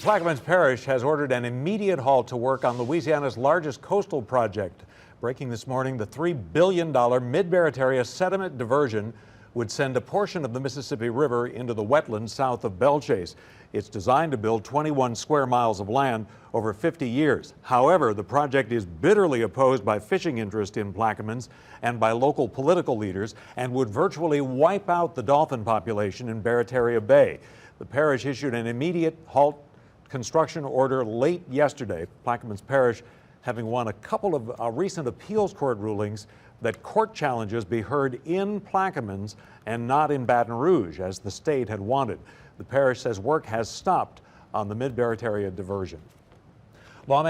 Plaquemines Parish has ordered an immediate halt to work on Louisiana's largest coastal project. Breaking this morning, the $3 billion Mid-Barataria sediment diversion would send a portion of the Mississippi River into the wetlands south of Belchase. It's designed to build 21 square miles of land over 50 years. However, the project is bitterly opposed by fishing interest in Plaquemines and by local political leaders and would virtually wipe out the dolphin population in Barataria Bay. The parish issued an immediate halt construction order late yesterday. Plaquemines Parish having won a couple of recent appeals court rulings that court challenges be heard in Plaquemines and not in Baton Rouge, as the state had wanted. The parish says work has stopped on the Mid-Barataria diversion. Lawmakers